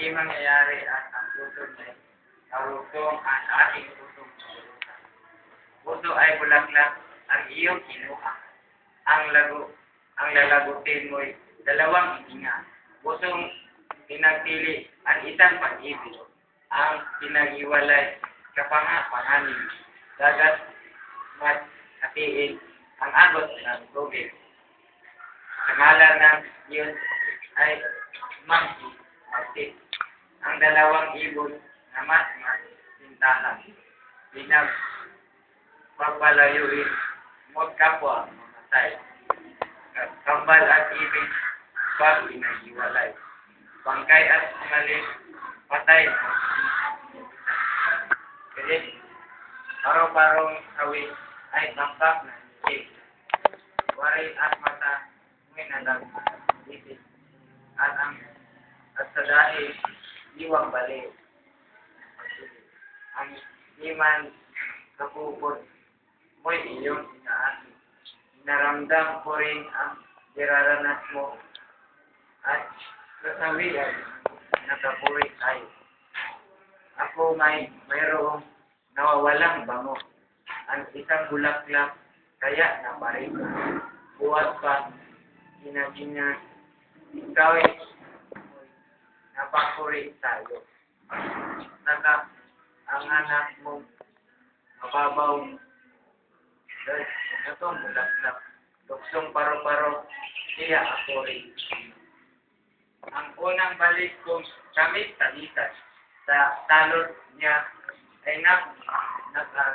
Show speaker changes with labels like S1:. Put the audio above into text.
S1: hindi mangyayari at ang puso ay karugtong at ating pusong kabulukan. Puso ay bulaklak ang iyong kinuha. Ang lalagutin mo'y dalawang hininga. Pusong pinagpili ang isang pag-ibig. Ang pinag-iwalay kapangapanganin. Dagat mas hatiin ang agos ng tubig. Sa ngalan ng Diyos ay magsit. Ang dalawang ibon na mas sintahan. Pinagpapalayuin mo't kapwa mamatay. Kambal at ibig pag pinag-iwalay. Bangkay at maling patay. Kasi paro-parong sawi ay bangkak na isip. Wari at mata may nalang isip. At sa dahil iwang balik. Ang iman kapupot mo'y iyong inaasin. Naramdam ko rin ang diraranas mo at kasawian nakapuri tayo. Ako mayroong nawawalang bango. Ang isang bulaklak kaya naparin. Buhat pa, ginagina, ikaw ay napakuri tayo. Ang anak mong mababaw. Ito bulaklak. Luksong paro-paro, siya ako rin. Ang unang balik kong kami talitas sa talot niya ay nakaraw